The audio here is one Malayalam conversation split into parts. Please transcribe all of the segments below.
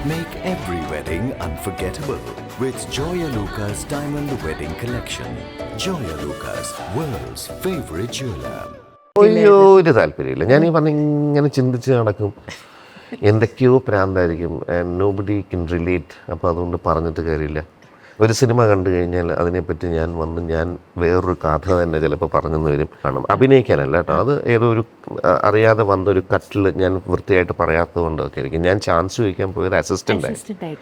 Make every wedding unforgettable with Joya Lucas Diamond Wedding Collection. Joya Lucas, world's favorite jeweler. ഒരു താല്പര്യമില്ല. ഞാൻ ഈ പറഞ്ഞ ഇങ്ങനെ ചിന്തിച്ച് നടക്കും, എന്തൊക്കെയോ പ്രാന്തായിരിക്കും, ആൻഡ് നോബഡി കൻ റിലേറ്റ്. അപ്പോൾ അതുകൊണ്ട് പറഞ്ഞിട്ട് കാര്യമില്ല. ഒരു സിനിമ കണ്ടു കഴിഞ്ഞാൽ അതിനെപ്പറ്റി ഞാൻ വേറൊരു കഥ തന്നെ ചിലപ്പോൾ പറഞ്ഞെന്ന് വരും. കാണും, അഭിനയിക്കാനല്ല കേട്ടോ, അത് ഏതോ ഒരു അറിയാതെ വന്നൊരു കട്ടിൽ ഞാൻ വൃത്തിയായിട്ട് പറയാത്തത് കൊണ്ടൊക്കെ ആയിരിക്കും. ഞാൻ ചാൻസ് ചോദിക്കാൻ പോയത് അസിസ്റ്റൻ്റായി.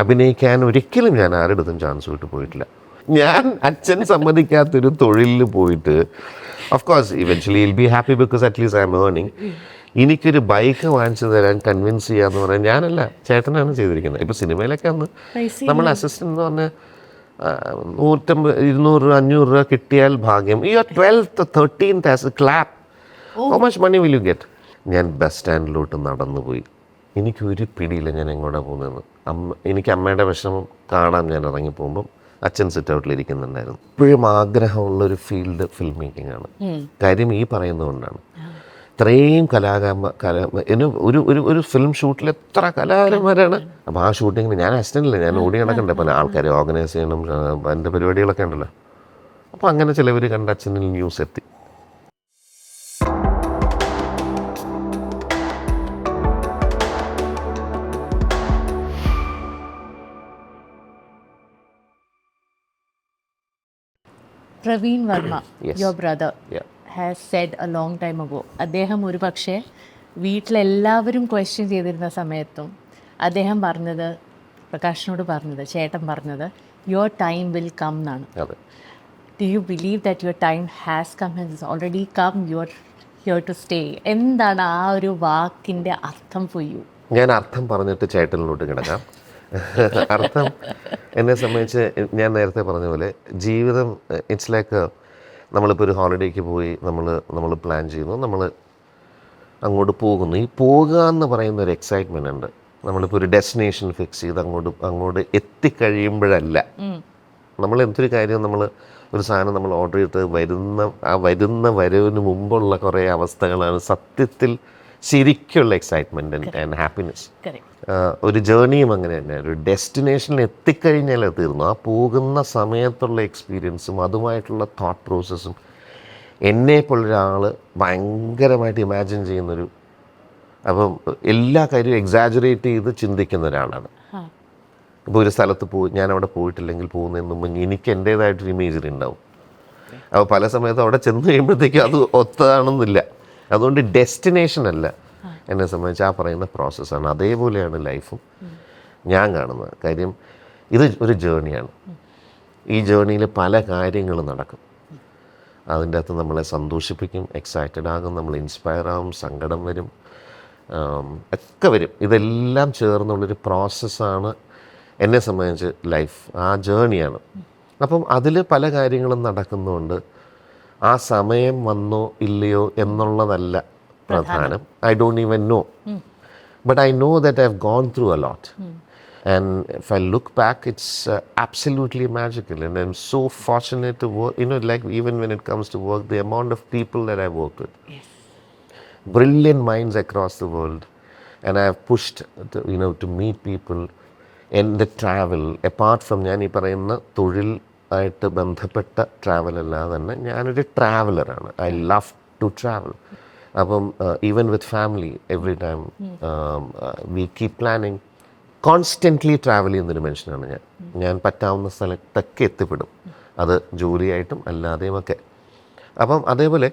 അഭിനയിക്കാൻ ഒരിക്കലും ഞാൻ ആരുടെടുത്തും ചാൻസ് വിട്ട് പോയിട്ടില്ല. ഞാൻ അച്ഛൻ സമ്മതിക്കാത്തൊരു തൊഴിലിൽ പോയിട്ട്, of course eventually will be happy because at least I M earning. എനിക്കൊരു ബൈക്ക് വാങ്ങിച്ചു തരാൻ കൺവിൻസ് ചെയ്യാന്ന് പറയാൻ ഞാനല്ല, ചേട്ടനാണ് ചെയ്തിരിക്കുന്നത്. ഇപ്പോൾ സിനിമയിലൊക്കെ അന്ന് നമ്മൾ അസിസ്റ്റൻ്റ് എന്ന് പറഞ്ഞാൽ 150, 200, 500 രൂപ കിട്ടിയാൽ ഭാഗ്യം. ഈ 12th 13th as a clap, how much money will you get? ഞാൻ ബസ് സ്റ്റാൻഡിലോട്ട് നടന്നു പോയി. എനിക്കൊരു പിടിയില്ല ഞാൻ എങ്ങോട്ടാണ് പോകുന്നതെന്ന്. എനിക്ക് അമ്മയുടെ വിഷമം കാണാൻ ഞാൻ ഇറങ്ങി പോകുമ്പം അച്ഛൻ സിറ്റ് ഔട്ടിലിരിക്കുന്നുണ്ടായിരുന്നു. ഇപ്പോഴും ആഗ്രഹമുള്ളൊരു ഫീൽഡ് ഫിലിം മേക്കിംഗ് ആണ്. കാര്യം ഈ പറയുന്നതുകൊണ്ടാണ്. ഇത്രയും ഒരു ഫിലിം ഷൂട്ടിൽ എത്ര കലാകാരന്മാരാണ്. അപ്പോൾ ആ ഷൂട്ടിങ്ങിന് ഞാൻ അസിസ്റ്റൻ്റില്ല, ഞാൻ ഓടി നടക്കണ്ടേ, പല ആൾക്കാരെ ഓർഗനൈസ് ചെയ്യണം, എൻ്റെ പരിപാടികളൊക്കെ ഉണ്ടല്ലോ. അപ്പോൾ അങ്ങനെ ചിലവർ കണ്ട അച്ഛനിൽ ന്യൂസ് എത്തി. Praveen Verma, Yes. your brother, Yeah. has said a long time ago, അദ്ദേഹം ഒരു പക്ഷേ വീട്ടിലെല്ലാവരും ക്വസ്റ്റ്യൻ ചെയ്തിരുന്ന സമയത്തും അദ്ദേഹം പറഞ്ഞത്, പ്രകാശിനോട് പറഞ്ഞത്, ചേട്ടൻ പറഞ്ഞത്, യുവർ ടൈം വിൽ കം എന്നാണ്. അതെ. Do you believe that your time has come, has already come, your here to stay? എന്താണ് ആ ഒരു വാക്കിൻ്റെ അർത്ഥം ഫോർ യു? ഞാൻ അർത്ഥം പറഞ്ഞിട്ട് ചേട്ടനിലോട്ട് കിടക്കാം. അർത്ഥം എന്നെ സംബന്ധിച്ച് ഞാൻ നേരത്തെ പറഞ്ഞ പോലെ ജീവിതം ഇറ്റ്സ് ലൈക്ക്, നമ്മളിപ്പോൾ ഒരു ഹോളിഡേക്ക് പോയി നമ്മൾ പ്ലാൻ ചെയ്യുന്നു, നമ്മൾ അങ്ങോട്ട് പോകുന്നു. ഈ പോകുക എന്ന് പറയുന്ന ഒരു എക്സൈറ്റ്മെൻ്റ് ഉണ്ട്. നമ്മളിപ്പോൾ ഒരു ഡെസ്റ്റിനേഷൻ ഫിക്സ് ചെയ്ത് അങ്ങോട്ട് എത്തിക്കഴിയുമ്പോഴല്ല. നമ്മൾ എന്തൊരു കാര്യം, നമ്മൾ ഒരു സാധനം നമ്മൾ ഓർഡർ ചെയ്തിട്ട് വരുന്ന വരവിന് മുമ്പുള്ള കുറേ അവസ്ഥകളാണ് സത്യത്തിൽ ശരിക്കുള്ള എക്സൈറ്റ്മെൻറ്റ് ആൻഡ് ഹാപ്പിനെസ്. ഒരു ജേർണിയും അങ്ങനെ തന്നെ. ഒരു ഡെസ്റ്റിനേഷനിൽ എത്തിക്കഴിഞ്ഞാൽ അത് തീർന്നു. ആ പോകുന്ന സമയത്തുള്ള എക്സ്പീരിയൻസും അതുമായിട്ടുള്ള തോട്ട് പ്രോസസ്സും എന്നെപ്പോലൊരാൾ ഭയങ്കരമായിട്ട് ഇമാജിൻ ചെയ്യുന്നൊരു, അപ്പം എല്ലാ കാര്യവും എക്സാജറേറ്റ് ചെയ്ത് ചിന്തിക്കുന്ന ഒരാളാണ്. ഇപ്പോൾ ഒരു സ്ഥലത്ത് ഞാൻ അവിടെ പോയിട്ടില്ലെങ്കിൽ പോകുന്നതിന് മുമ്പ് എനിക്ക് എൻ്റേതായിട്ടൊരു ഇമേജറി ഉണ്ടാവും. അപ്പോൾ പല സമയത്തും അവിടെ ചെന്ന് കഴിയുമ്പോഴത്തേക്കും അത് ഒത്തതാണെന്നില്ല. അതുകൊണ്ട് ഡെസ്റ്റിനേഷൻ അല്ല എന്നെ സംബന്ധിച്ച് ആ പറയുന്ന പ്രോസസ്സാണ്. അതേപോലെയാണ് ലൈഫും ഞാൻ കാണുന്നത്. കാര്യം ഇത് ഒരു ജേർണിയാണ്. ഈ ജേർണിയിൽ പല കാര്യങ്ങളും നടക്കും. അതിൻ്റെ അകത്ത് നമ്മളെ സന്തോഷിപ്പിക്കും, എക്സൈറ്റഡ് ആകും, നമ്മൾ ഇൻസ്പയർ ആകും, സങ്കടം വരും, ഒക്കെ വരും. ഇതെല്ലാം ചേർന്നുള്ളൊരു പ്രോസസ്സാണ് എന്നെ സംബന്ധിച്ച് ലൈഫ്. ആ ജേർണിയാണ്. അപ്പം അതിൽ പല കാര്യങ്ങളും നടക്കുന്നുണ്ട്. ആ സമയം വന്നോ ഇല്ലയോ എന്നുള്ളതല്ല പ്രധാനം. I don't even know, but I know that I have gone through a lot. And if I look back, it's absolutely magical, and I'm so fortunate to work, like even when it comes to work, the amount of people that I work with. Yes. Brilliant minds across the world, and I have pushed to meet people in the travel. Apart from ഞാൻ ഈ പറയുന്ന തൊഴിൽ ആയിട്ട് ബന്ധപ്പെട്ട ട്രാവൽ അല്ലാതെ തന്നെ ഞാനൊരു ട്രാവലറാണ്. I love to travel. അപ്പം even with family every time we keep planning. Constantly travel ചെയ്യുന്നൊരു മനുഷ്യനാണ് ഞാൻ പറ്റാവുന്ന സ്ഥലത്തൊക്കെ എത്തിപ്പെടും. അത് ജോലിയായിട്ടും അല്ലാതെയും ഒക്കെ. അപ്പം അതേപോലെ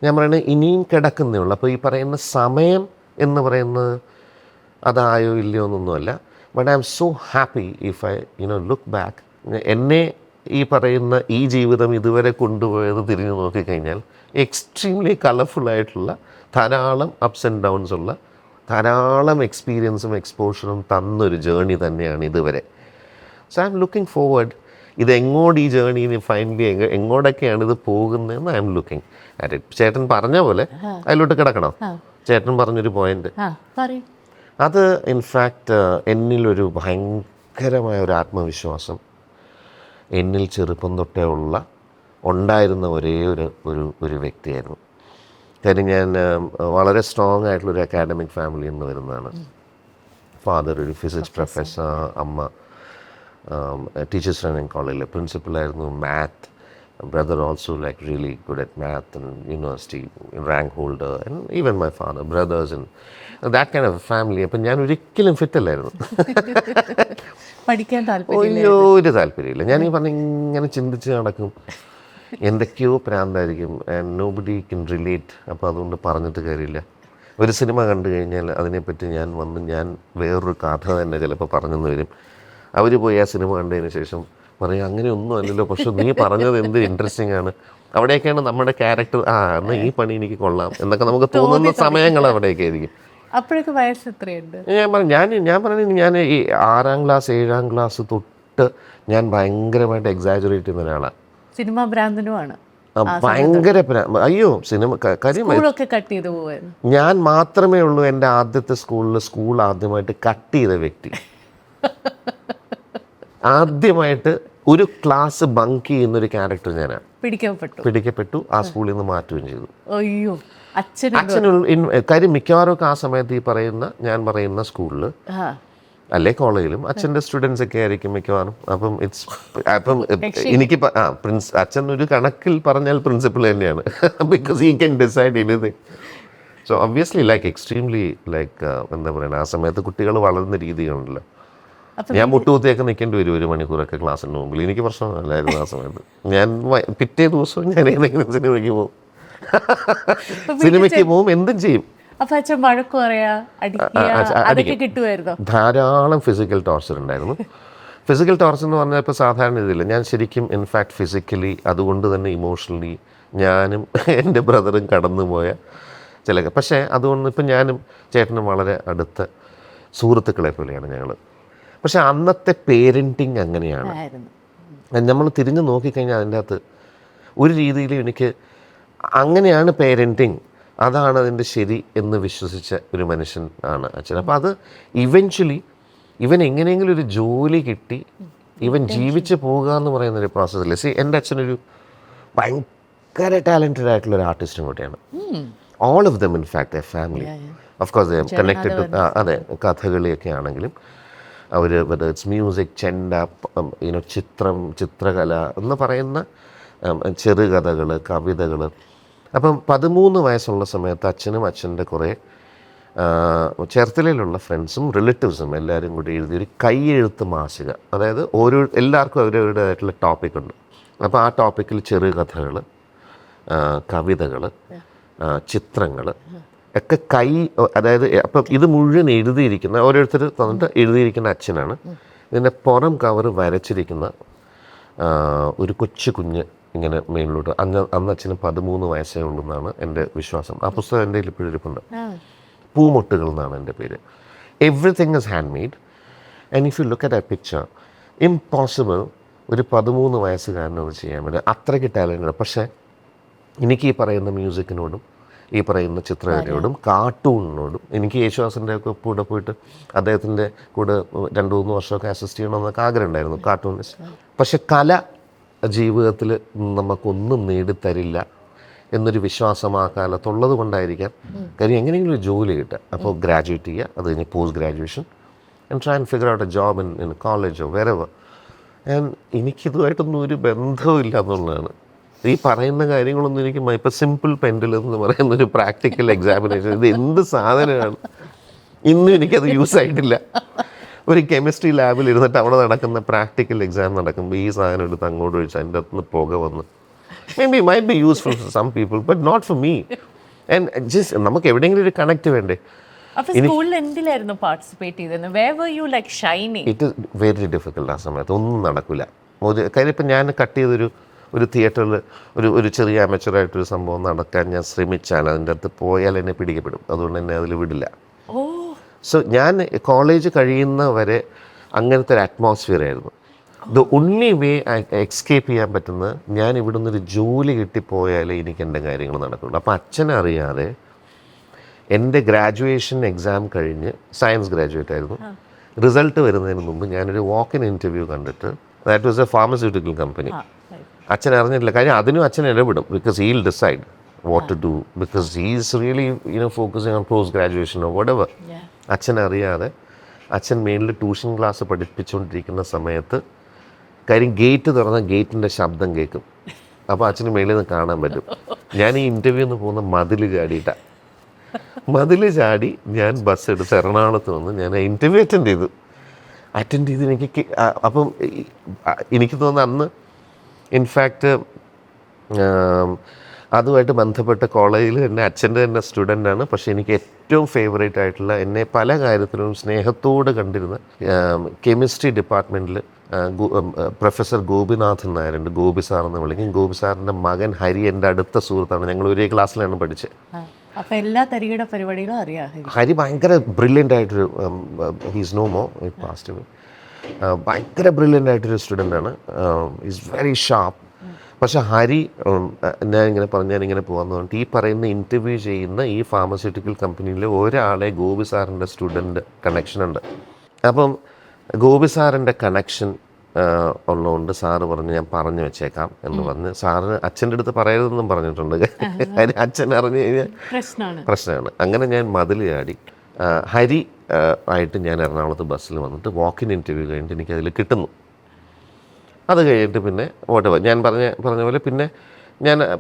ഞാൻ പറയുന്നത് ഇനിയും കിടക്കുന്നേ ഉള്ളൂ. അപ്പോൾ ഈ പറയുന്ന സമയം എന്ന് പറയുന്നത് അതായോ ഇല്ലയോ എന്നൊന്നുമല്ല. But I am so happy if I look back. എന്നെ ഈ പറയുന്ന ഈ ജീവിതം ഇതുവരെ കൊണ്ടുപോയത് തിരിഞ്ഞു നോക്കിക്കഴിഞ്ഞാൽ എക്സ്ട്രീംലി കളർഫുള്ളായിട്ടുള്ള ധാരാളം അപ്സ് ആൻഡ് ഡൗൺസ് ഉള്ള ധാരാളം എക്സ്പീരിയൻസും എക്സ്പോഷറും തന്നൊരു ജേർണി തന്നെയാണ് ഇതുവരെ. So I am looking forward. ഇതെങ്ങോട്ട് ഈ ജേർണി ഫൈനലി എങ്ങോട്ടൊക്കെയാണ് ഇത് പോകുന്നതെന്ന് I am looking at it. ചേട്ടൻ പറഞ്ഞ പോലെ അതിലോട്ട് കിടക്കണോ? ചേട്ടൻ പറഞ്ഞൊരു പോയിന്റ്, അത് ഇൻഫാക്റ്റ് എന്നിലൊരു ഭയങ്കരമായ ഒരു ആത്മവിശ്വാസം എന്നിൽ ചെറുപ്പം തൊട്ടേ ഉണ്ടായിരുന്ന ഒരേ ഒരു വ്യക്തിയായിരുന്നു. കാര്യം ഞാൻ വളരെ സ്ട്രോങ് ആയിട്ടുള്ളൊരു അക്കാഡമിക് ഫാമിലിയിൽ നിന്ന് വരുന്നതാണ്. ഫാദർ ഒരു ഫിസിക്സ് പ്രൊഫസർ, അമ്മ ടീച്ചേഴ്സ് ട്രെയിനിങ് കോളേജിലെ പ്രിൻസിപ്പലായിരുന്നു. Math, brother also like really good at math and university rank holder, and even my father, brothers, and that kind of a family. അപ്പം ഞാൻ ഒരിക്കലും ഫിറ്റ് അല്ലായിരുന്നു. പഠിക്കാൻ താല്പര്യം ഒരു താല്പര്യമില്ല. ഞാൻ ഈ പറഞ്ഞ ഇങ്ങനെ ചിന്തിച്ച് നടക്കും, എന്തൊക്കെയോ പ്രാന്തായിരിക്കും, ആൻഡ് നോബഡി കൻ റിലേറ്റ്. അപ്പോൾ അതുകൊണ്ട് പറഞ്ഞിട്ട് കാര്യമില്ല. ഒരു സിനിമ കണ്ടു കഴിഞ്ഞാൽ അതിനെപ്പറ്റി ഞാൻ വേറൊരു കഥ തന്നെ ചിലപ്പോൾ പറഞ്ഞെന്ന് വരും. അവർ പോയി ആ സിനിമ കണ്ടതിന് ശേഷം പറയും, അങ്ങനെയൊന്നും അല്ലല്ലോ, പക്ഷെ നീ പറഞ്ഞത് എന്ത് ഇൻട്രസ്റ്റിംഗ് ആണ്. അവിടെയൊക്കെയാണ് നമ്മുടെ ക്യാരക്ടർ, എന്നാൽ ഈ പണി എനിക്ക് കൊള്ളാം എന്നൊക്കെ നമുക്ക് തോന്നുന്ന സമയങ്ങൾ അവിടെയൊക്കെ ആയിരിക്കും. അപ്പോഴൊക്കെ വയസ്സ് എത്രയുണ്ട്? ഞാൻ പറഞ്ഞു ഞാൻ ഈ 6ാം ക്ലാസ് 7ാം ക്ലാസ് തൊട്ട് ഞാൻ ഭയങ്കരമായിട്ട് എക്സാജറേറ്റ് ചെയ്യുന്ന ഒരാളാണ്. സിനിമ ഭ്രാന്തനുമാണ്. ഭയങ്കര അയ്യോ സിനിമ കാര്യം കട്ട് ചെയ്ത് പോവായിരുന്നു. ഞാൻ മാത്രമേ ഉള്ളൂ എൻ്റെ ആദ്യത്തെ സ്കൂൾ ആദ്യമായിട്ട് കട്ട് ചെയ്ത വ്യക്തി. ആദ്യമായിട്ട് ഒരു ക്ലാസ് ബങ്ക് ചെയ്യുന്നൊരു ക്യാരക്ടർ ഞാനാണ്. പിടിക്കപ്പെട്ടു. ആ സ്കൂളിൽ നിന്ന് മാറ്റുകയും ചെയ്തു. അയ്യോ, കാര്യം മിക്കവാറും ആ സമയത്ത് ഞാൻ പറയുന്ന സ്കൂളിൽ അല്ലെ കോളേജിലും അച്ഛൻ്റെ സ്റ്റുഡൻസ് ഒക്കെ ആയിരിക്കും മിക്കവാറും. അപ്പം എനിക്ക് അച്ഛൻ ഒരു കണക്കിൽ പറഞ്ഞാൽ പ്രിൻസിപ്പൽ തന്നെയാണ്. Because he can decide anything. So obviously like extremely like എന്താ പറയുക, ആ സമയത്ത് കുട്ടികൾ വളരുന്ന രീതികളുണ്ടല്ലോ. ഞാൻ മുട്ടുകുത്തിയൊക്കെ നിൽക്കേണ്ടി വരും 1 മണിക്കൂറൊക്കെ ക്ലാസ്സിന് മുമ്പിൽ. എനിക്ക് പ്രശ്നമല്ലായിരുന്നു ആ സമയത്ത്. ഞാൻ പിറ്റേ ദിവസവും ഞാൻ ഏതെങ്കിലും സിനിമയ്ക്ക് പോവും, എന്തും ചെയ്യും. ധാരാളം ഫിസിക്കൽ ടോർച്ചർ ഉണ്ടായിരുന്നു. ഫിസിക്കൽ ടോർച്ചർ എന്ന് പറഞ്ഞാൽ ഇപ്പോൾ സാധാരണ ഇതില്ല. ഞാൻ ശരിക്കും ഇൻഫാക്ട് ഫിസിക്കലി, അതുകൊണ്ട് തന്നെ ഇമോഷണലി ഞാനും എൻ്റെ ബ്രദറും കടന്നുപോയ പക്ഷേ അതുകൊണ്ട് ഇപ്പം ഞാനും ചേട്ടനും വളരെ അടുത്ത സുഹൃത്തുക്കളെ പോലെയാണ് ഞങ്ങൾ. പക്ഷെ അന്നത്തെ പേരൻറ്റിങ് അങ്ങനെയാണ്. നമ്മൾ തിരിഞ്ഞു നോക്കിക്കഴിഞ്ഞാൽ അതിൻ്റെ അകത്ത് ഒരു രീതിയിൽ എനിക്ക് അങ്ങനെയാണ് പേരൻറ്റിങ്, അതാണ് അതിൻ്റെ ശരി എന്ന് വിശ്വസിച്ച ഒരു മനുഷ്യൻ ആണ് അച്ഛൻ. അപ്പോൾ അത് ഇവൻച്വലി ഇവൻ എങ്ങനെയെങ്കിലും ഒരു ജോലി കിട്ടി ഇവൻ ജീവിച്ച് പോകുക എന്ന് പറയുന്നൊരു പ്രോസസ്സില്ലേ. എൻ്റെ അച്ഛനൊരു ഭയങ്കര ടാലൻറ്റഡ് ആയിട്ടുള്ളൊരു ആർട്ടിസ്റ്റും കൂടിയാണ്. All of them in fact a family of course they connected to അതെ കഥകളിയൊക്കെ ആണെങ്കിലും അവർ ഇറ്റ്സ് മ്യൂസിക്, ചെണ്ട, ചിത്രകല എന്ന് പറയുന്ന ചെറുകഥകൾ, കവിതകൾ. അപ്പം 13 വയസ്സുള്ള സമയത്ത് അച്ഛനും അച്ഛൻ്റെ കുറേ ചേർത്തലയിലുള്ള ഫ്രണ്ട്സും റിലേറ്റീവ്സും എല്ലാവരും കൂടി എഴുതിയൊരു കൈയെഴുത്ത് മാസിക. അതായത് എല്ലാവർക്കും അവരവരുടേതായിട്ടുള്ള ടോപ്പിക്കുണ്ട്. അപ്പോൾ ആ ടോപ്പിക്കിൽ ചെറുകഥകൾ, കവിതകൾ, ചിത്രങ്ങൾ ഒക്കെ അതായത് അപ്പം ഇത് മുഴുവൻ എഴുതിയിരിക്കുന്ന ഓരോരുത്തർ തന്നിട്ട് എഴുതിയിരിക്കുന്ന അച്ഛനാണ്. ഇതിൻ്റെ പുറം കവർ വരച്ചിരിക്കുന്ന ഒരു കുഞ്ഞ് ഇങ്ങനെ മേളിലോട്ട്. അന്ന് അച്ഛന് 13 വയസ്സേ ഉള്ളെന്നാണ് എൻ്റെ വിശ്വാസം. ആ പുസ്തകം എൻ്റെ കയ്യിൽ ഇപ്പോഴും ഇരിപ്പുണ്ട്. പൂമൊട്ടുകൾ എന്നാണ് എൻ്റെ പേര്. Everything is hand made. And if you look at A picture, impossible ഒരു 13 വയസ്സുകാരനത് ചെയ്യാൻ വേണ്ടി. അത്രയ്ക്ക് ടാലൻറ്റ്. പക്ഷേ എനിക്ക് ഈ പറയുന്ന മ്യൂസിക്കിനോടും ഈ പറയുന്ന ചിത്രകലയോടും കാർട്ടൂണിനോടും എനിക്ക് യേശുദാസിൻ്റെ ഒക്കെ കൂടെ പോയിട്ട് അദ്ദേഹത്തിൻ്റെ കൂടെ 2-3 വർഷമൊക്കെ അസിസ്റ്റ് ചെയ്യണമെന്നൊക്കെ ആഗ്രഹം ഉണ്ടായിരുന്നു, കാർട്ടൂണിസ്റ്റ്. പക്ഷെ കല ജീവിതത്തിൽ നമുക്കൊന്നും നേടിത്തരില്ല എന്നൊരു വിശ്വാസം ആ കാലത്തുള്ളത് കൊണ്ടായിരിക്കാം. കാര്യം എങ്ങനെയെങ്കിലും ഒരു ജോലി കിട്ടുക. അപ്പോൾ ഗ്രാജുവേറ്റ് ചെയ്യുക, അത് കഴിഞ്ഞ് post graduation and try and figure out a job in കോളേജോ വെറെവർ. ആൻഡ് എനിക്കിതുമായിട്ടൊന്നും ഒരു ബന്ധമില്ല എന്നുള്ളതാണ്. ഈ പറയുന്ന കാര്യങ്ങളൊന്നും എനിക്ക് ഇപ്പോൾ സിമ്പിൾ പെൻഡുലം എന്ന് പറയുന്നൊരു പ്രാക്ടിക്കൽ എക്സാമിനേഷൻ, ഇത് എന്ത് സാധനമാണ്, ഇന്നും എനിക്കത് യൂസ് ആയിട്ടില്ല. ഒരു കെമിസ്ട്രി ലാബിൽ ഇരുന്നിട്ട് അവിടെ നടക്കുന്ന പ്രാക്ടിക്കൽ എക്സാം നടക്കുമ്പോൾ ഈ സാധനം എടുത്ത് അങ്ങോട്ട് ഒഴിച്ച് അതിൻ്റെ അകത്ത് നിന്ന് പുക വന്ന് may might be useful for some people but not for me. And just നമുക്ക് എവിടെയെങ്കിലും ഒരു കണക്ട് വേണ്ടേ. It is very difficult. ആ സമയത്ത് ഒന്നും നടക്കില്ല. കാര്യം ഇപ്പം ഞാൻ കട്ട് ചെയ്തൊരു തിയേറ്ററിൽ ഒരു ചെറിയ അമച്ചുറായിട്ടൊരു സംഭവം നടക്കാൻ ഞാൻ ശ്രമിച്ചാൽ അതിൻ്റെ അകത്ത് പോയാൽ എന്നെ പിടിക്കപ്പെടും. അതുകൊണ്ട് എന്നെ അതിൽ വിടില്ല. സോ ഞാൻ കോളേജ് കഴിയുന്ന വരെ അങ്ങനത്തെ ഒരു അറ്റ്മോസ്ഫിയർ ആയിരുന്നു. ദ ഒൺലി വേ എക്സ്കേപ്പ് ചെയ്യാൻ പറ്റുന്നത് ഞാൻ ഇവിടെ നിന്നൊരു ജോലി കിട്ടിപ്പോയാലേ എനിക്ക് എൻ്റെ കാര്യങ്ങൾ നടക്കുള്ളൂ. അപ്പോൾ അച്ഛനറിയാതെ എൻ്റെ ഗ്രാജുവേഷൻ എക്സാം കഴിഞ്ഞ് സയൻസ് ഗ്രാജുവേറ്റ് ആയിരുന്നു. റിസൾട്ട് വരുന്നതിന് മുമ്പ് ഞാനൊരു വാക്ക് ഇൻ ഇൻ്റർവ്യൂ കണ്ടിട്ട്, that was a pharmaceutical company. അച്ഛൻ അറിഞ്ഞിട്ടില്ല. കാര്യം അതിനും അച്ഛൻ ഇടപെടും. Because he will decide what to do, because he is really focusing on post graduation or whatever. അച്ഛനറിയാതെ അച്ഛൻ മേളിൽ ട്യൂഷൻ ക്ലാസ് പഠിപ്പിച്ചുകൊണ്ടിരിക്കുന്ന സമയത്ത് കാര്യം ഗേറ്റ് തുറന്ന ഗേറ്റിൻ്റെ ശബ്ദം കേൾക്കും. അപ്പോൾ അച്ഛന് മേളിൽ നിന്ന് കാണാൻ പറ്റും. ഞാൻ ഈ ഇൻ്റർവ്യൂന്ന് പോകുന്ന മതിൽ ചാടിയിട്ടാണ്. മതിൽ ചാടി ഞാൻ ബസ് എടുത്ത് എറണാകുളത്ത് വന്ന് ഞാൻ ഇൻ്റർവ്യൂ അറ്റൻഡ് ചെയ്ത് അപ്പം എനിക്ക് തോന്നുന്നു അന്ന് ഇൻഫാക്റ്റ് അതുമായിട്ട് ബന്ധപ്പെട്ട കോളേജിൽ എൻ്റെ അച്ഛൻ്റെ തന്നെ സ്റ്റുഡൻ്റാണ്. പക്ഷേ എനിക്ക് ഏറ്റവും ഫേവറേറ്റ് ആയിട്ടുള്ള എന്നെ പല കാര്യത്തിലും സ്നേഹത്തോട് കണ്ടിരുന്ന കെമിസ്ട്രി ഡിപ്പാർട്ട്മെൻറ്റിൽ പ്രൊഫസർ ഗോപിനാഥൻ നായരുണ്ട്. ഗോപി സാറെന്ന് വിളിക്കും. ഗോപി സാറിൻ്റെ മകൻ ഹരി എൻ്റെ അടുത്ത സുഹൃത്താണ്. ഞങ്ങൾ ഒരേ ക്ലാസ്സിലാണ് പഠിച്ചത്. അപ്പോൾ എല്ലാ തരികിട പരിപാടികളും അറിയാം. ഹരി ഭയങ്കര ബ്രില്യൻ്റ് ആയിട്ടൊരു he's no more it passed away. ഭയങ്കര ബ്രില്യൻ്റ് ആയിട്ടൊരു സ്റ്റുഡൻ്റാണ്. Is very sharp. പക്ഷെ ഹരി ഞാനിങ്ങനെ പോകാമെന്ന് പറഞ്ഞിട്ട് ഈ പറയുന്ന ഇൻ്റർവ്യൂ ചെയ്യുന്ന ഈ ഫാർമസ്യൂട്ടിക്കൽ കമ്പനിയിൽ ഒരാളെ ഗോപി സാറിൻ്റെ സ്റ്റുഡൻറ്റ് കണക്ഷനുണ്ട്. അപ്പം ഗോപി സാറിൻ്റെ കണക്ഷൻ ഉള്ളതുകൊണ്ട് സാറ് പറഞ്ഞ് ഞാൻ പറഞ്ഞു വെച്ചേക്കാം എന്ന് പറഞ്ഞ് സാറിന് അച്ഛൻ്റെ അടുത്ത് പറയരുതെന്നും പറഞ്ഞിട്ടുണ്ട്. അച്ഛൻ അറിഞ്ഞു കഴിഞ്ഞാൽ പ്രശ്നമാണ്. അങ്ങനെ ഞാൻ മതിൽ ചാടി ഹരി ആയിട്ട് ഞാൻ എറണാകുളത്ത് ബസ്സിൽ വന്നിട്ട് വാക്കിൻ ഇൻ്റർവ്യൂ കഴിഞ്ഞിട്ട് എനിക്കതിൽ കിട്ടുന്നു. അത് കഴിഞ്ഞിട്ട് പിന്നെ വോട്ടവർ ഞാൻ പറഞ്ഞ പോലെ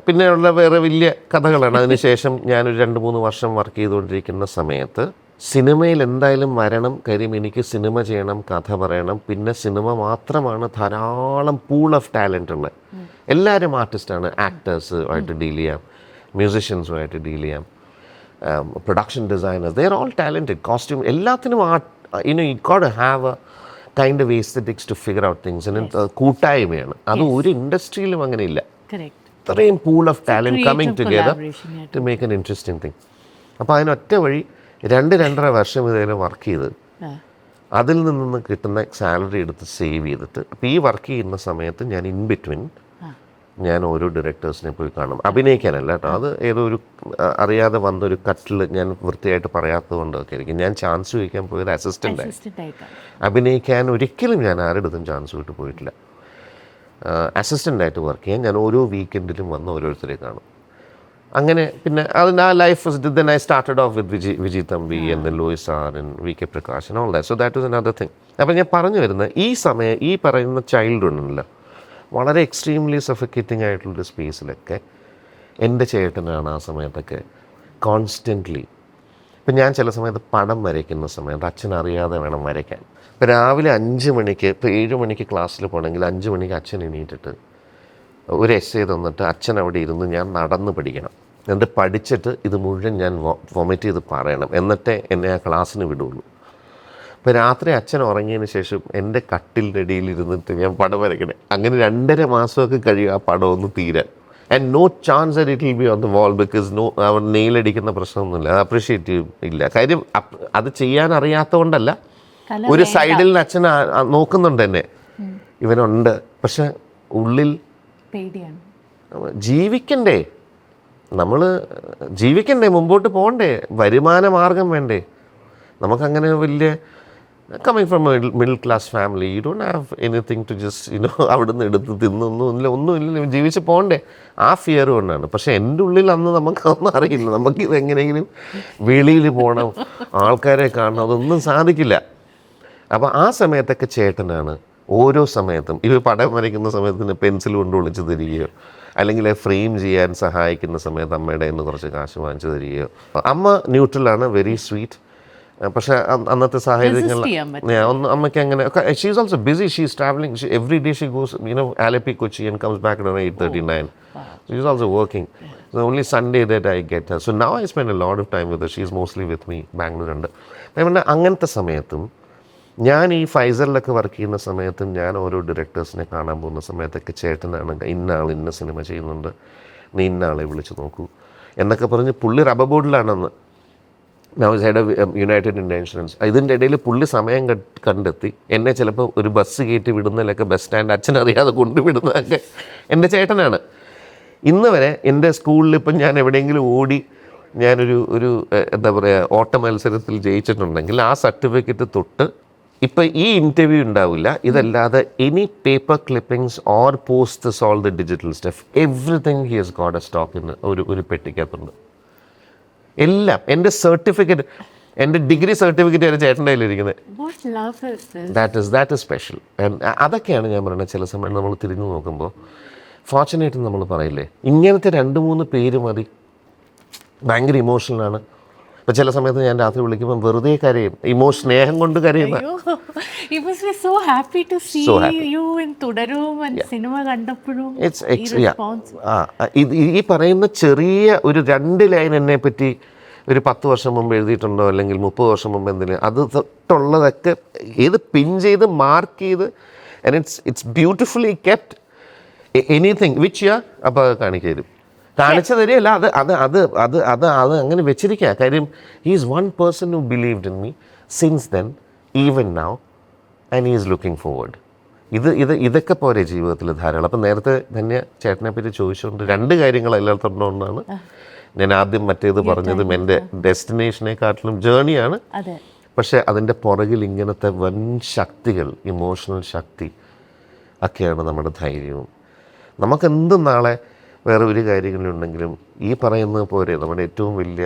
പിന്നെയുള്ള വേറെ വലിയ കഥകളാണ്. അതിനുശേഷം ഞാനൊരു 2-3 വർഷം വർക്ക് ചെയ്തുകൊണ്ടിരിക്കുന്ന സമയത്ത് സിനിമയിൽ എന്തായാലും വരണം. കാര്യം എനിക്ക് സിനിമ ചെയ്യണം, കഥ പറയണം. പിന്നെ സിനിമ മാത്രമാണ് ധാരാളം പൂൾ ഓഫ് ടാലൻ്റ് ഉള്ളത്. എല്ലാവരും ആർട്ടിസ്റ്റാണ്. ആക്ടേഴ്സുമായിട്ട് ഡീൽ ചെയ്യാം, മ്യൂസിഷ്യൻസുമായിട്ട് ഡീൽ ചെയ്യാം, production designers, they are all talented. Costume എല്ലാത്തിനും you got to have a kind of aesthetics to figure out things. കൂട്ടായ്മയാണ്. അത് ഒരു ഇൻഡസ്ട്രിയിലും അങ്ങനെയില്ല. ഇത്രയും pool of talent coming together to make an interesting thing. അപ്പോൾ അതിനൊറ്റ വഴി 2-2.5 വർഷം ഇതേലും വർക്ക് ചെയ്ത് അതിൽ നിന്ന് കിട്ടുന്ന സാലറി എടുത്ത് സേവ് ചെയ്തിട്ട് അപ്പോൾ ഈ വർക്ക് ചെയ്യുന്ന സമയത്ത് ഞാൻ ഇൻ ബിറ്റ്വീൻ ഞാൻ ഓരോ ഡയറക്ടേഴ്സിനെ പോയി കാണും. അഭിനയിക്കാനല്ല കേട്ടോ, അത് ഏതോ ഒരു അറിയാതെ വന്നൊരു കട്ടിൽ ഞാൻ വൃത്തിയായിട്ട് പറയാത്തത് കൊണ്ടൊക്കെ ആയിരിക്കും. ഞാൻ ചാൻസ് ചോദിക്കാൻ പോയത് അസിസ്റ്റൻ്റായി. അഭിനയിക്കാൻ ഒരിക്കലും ഞാൻ ആരുടെടുത്തും ചാൻസ് വിട്ട് പോയിട്ടില്ല. അസിസ്റ്റൻ്റായിട്ട് വർക്ക് ചെയ്യാൻ ഞാൻ ഓരോ വീക്കെൻഡിലും വന്ന് ഓരോരുത്തരെ കാണും. അങ്ങനെ പിന്നെ അതിന് ആ life then I started off with Viji Thampi and then Louis sir and V K Prakash and all that. So that was another thing. അപ്പോൾ ഞാൻ പറഞ്ഞു വരുന്നത് ഈ പറയുന്ന ചൈൽഡ്ഹുഡ് ഉണ്ടല്ലോ, വളരെ എക്സ്ട്രീംലി സഫിക്കേറ്റിംഗ് ആയിട്ടുള്ളൊരു സ്പേസിലൊക്കെ എൻ്റെ ചേട്ടനാണ് ആ സമയത്തൊക്കെ കോൺസ്റ്റൻ്റ്ലി. ഇപ്പം ഞാൻ ചില സമയത്ത് പടം വരയ്ക്കുന്ന സമയത്ത് അച്ഛനറിയാതെ വേണം വരയ്ക്കാൻ. ഇപ്പോൾ രാവിലെ 5 മണിക്ക്, ഇപ്പോൾ 7 മണിക്ക് ക്ലാസ്സിൽ പോകണമെങ്കിൽ 5 മണിക്ക് അച്ഛൻ എണീറ്റിട്ട് ഒരു എസ്സേ തന്നിട്ട് അച്ഛൻ അവിടെ ഇരുന്ന് ഞാൻ നടന്ന് പഠിക്കണം. എന്നിട്ട് പഠിച്ചിട്ട് ഇത് മുഴുവൻ ഞാൻ വൊമിറ്റ് ചെയ്ത് പറയണം. എന്നിട്ടേ എന്നെ ആ ക്ലാസ്സിന് വിടുള്ളൂ. ഇപ്പോൾ രാത്രി അച്ഛൻ ഉറങ്ങിയതിന് ശേഷം എൻ്റെ കട്ടിലിൻ്റെ അടിയിൽ ഇരുന്നിട്ട് ഞാൻ പടം വരയ്ക്കണേ. അങ്ങനെ 2.5 മാസമൊക്കെ കഴിയും ആ പടം ഒന്ന് തീരാൻ. And no chance that it will be on the wall because അവർ നെയിലടിക്കുന്ന പ്രശ്നമൊന്നുമില്ല. അത് അപ്രീഷിയേറ്റീവ് ഇല്ല. കാര്യം അത് ചെയ്യാൻ അറിയാത്തതുകൊണ്ടല്ല, ഒരു സൈഡിൽ നിന്ന് അച്ഛൻ നോക്കുന്നുണ്ട് എന്നെ, ഇവനുണ്ട്. പക്ഷെ ഉള്ളിൽ ജീവിക്കണ്ടേ, നമ്മൾ ജീവിക്കണ്ടേ, മുമ്പോട്ട് പോകണ്ടേ, വരുമാന മാർഗം വേണ്ടേ. നമുക്കങ്ങനെ വലിയ coming from middle class family, you don't have anything to just അവിടെ നിന്ന് എടുത്ത് ഒന്നുമില്ല, ജീവിച്ച് പോകണ്ടേ. ആ ഫിയർ കൊണ്ടാണ്. പക്ഷെ എൻ്റെ ഉള്ളിൽ അന്ന് നമുക്കൊന്നും അറിയില്ല. നമുക്കിത് എങ്ങനെയെങ്കിലും വെളിയിൽ പോകണം, ആൾക്കാരെ കാണണം, അതൊന്നും സാധിക്കില്ല. അപ്പോൾ ആ സമയത്തൊക്കെ ചേട്ടനാണ് ഓരോ സമയത്തും ഇവ പടം വരയ്ക്കുന്ന സമയത്തിന് പെൻസിൽ കൊണ്ട് ഒളിച്ച് തരികയോ അല്ലെങ്കിൽ ഫ്രെയിം ചെയ്യാൻ സഹായിക്കുന്ന സമയത്ത് അമ്മയുടെ നിന്ന് കുറച്ച് കാശ് വാങ്ങിച്ചു തരികയോ. അമ്മ ന്യൂട്രലാണ്, വെരി സ്വീറ്റ്. പക്ഷേ അന്നത്തെ സാഹചര്യങ്ങളിൽ അമ്മയ്ക്ക് അങ്ങനെ, she is also busy, she is travelling every day. She goes Alleppey Kochi and comes back at 8:39. She is also working. So only Sunday that I get her. So now I spend a lot of time with her. She is mostly with me. Bangalore ഉണ്ട്. അങ്ങനത്തെ സമയത്തും ഞാൻ ഈ ഫൈസറിലൊക്കെ വർക്ക് ചെയ്യുന്ന സമയത്തും ഞാൻ ഓരോ ഡയറക്ടേഴ്സിനെ കാണാൻ പോകുന്ന സമയത്തൊക്കെ ചേട്ടനാണ് ഇന്ന സിനിമ ചെയ്യുന്നുണ്ട്, നീ ഇന്ന ആളെ വിളിച്ച് നോക്കൂ എന്നൊക്കെ പറഞ്ഞ് പുള്ളി റബ്ബർ ബോർഡിലാണെന്ന്. Now is head of United Insurance. ഇതിൻ്റെ ഇടയിൽ പുള്ളി സമയം കണ്ടെത്തി എന്നെ ചിലപ്പോൾ ഒരു ബസ് കയറ്റി വിടുന്നതിലൊക്കെ ബസ് സ്റ്റാൻഡ് അച്ഛനറിയാതെ കൊണ്ടുവിടുന്നതൊക്കെ എൻ്റെ ചേട്ടനാണ്. ഇന്ന് വരെ എൻ്റെ സ്കൂളിൽ ഇപ്പം ഞാൻ എവിടെയെങ്കിലും ഓടി ഞാനൊരു എന്താ പറയുക ഓട്ട മത്സരത്തിൽ ജയിച്ചിട്ടുണ്ടെങ്കിൽ ആ സർട്ടിഫിക്കറ്റ് തൊട്ട് ഇപ്പം ഈ ഇൻ്റർവ്യൂ ഉണ്ടാവില്ല. ഇതല്ലാതെ any paper clippings or posters, all the digital stuff, everything he has got A stock in ഒരു പെട്ടിക്കകത്തുണ്ട്. എല്ലാം എൻ്റെ സർട്ടിഫിക്കറ്റ്. എൻ്റെ ഡിഗ്രി സർട്ടിഫിക്കറ്റ് വരെ ചേട്ടൻ്റെ കയ്യിലിരിക്കുന്നത്. What love is this? That is special. അതൊക്കെയാണ് ഞാൻ പറയുന്നത്. ചില സമയം നമ്മൾ തിരിഞ്ഞു നോക്കുമ്പോൾ ഫോർച്ചുനേറ്റ് നമ്മൾ പറയില്ലേ, ഇങ്ങനത്തെ 2-3 പേര് മതി. ഭയങ്കര ഇമോഷണലാണ്. ഇപ്പം ചില സമയത്ത് ഞാൻ രാത്രി വിളിക്കുമ്പോൾ വെറുതെ കരയും, സ്നേഹം കൊണ്ട് കരയുന്ന. You must be so happy to see So happy. you in തുടരും സിനിമ കണ്ടപ്പോഴും. ഈ പറയുന്ന ചെറിയ ഒരു 2 ലൈൻ എന്നെ പറ്റി ഒരു 10 വർഷം മുമ്പ് എഴുതിയിട്ടുണ്ടോ അല്ലെങ്കിൽ 30 വർഷം മുമ്പ് എന്തിന്, അത് തൊട്ടുള്ളതൊക്കെ ഏത് പിൻ ചെയ്ത് മാർക്ക് ചെയ്ത്, and it's beautifully kept. Anything which ya അപ്പോൾ കാണിച്ചു തരികയല്ല, അത് അങ്ങനെ വെച്ചിരിക്കുക. കാര്യം he is one person who believed in me since then even now, and he is looking forward. ഇതൊക്കെ പോരെ ജീവിതത്തിൽ ധാരാളം. അപ്പം നേരത്തെ തന്നെ ചേട്ടനെ പറ്റി ചോദിച്ചുകൊണ്ട് 2 കാര്യങ്ങൾ അതിനകത്തുള്ളതുകൊണ്ടാണ് ഞാൻ ആദ്യം മറ്റേത് പറഞ്ഞതും. എൻ്റെ ഡെസ്റ്റിനേഷനെക്കാട്ടിലും ജേണിയാണ്, പക്ഷേ അതിൻ്റെ പുറകിൽ ഇങ്ങനത്തെ വൻ ശക്തികൾ, ഇമോഷണൽ ശക്തി ഒക്കെയാണ് നമ്മുടെ ധൈര്യവും. നമുക്കെന്തും നാളെ വേറെ ഒരു കാര്യങ്ങളുണ്ടെങ്കിലും ഈ പറയുന്നത് പോരെ നമ്മുടെ ഏറ്റവും വലിയ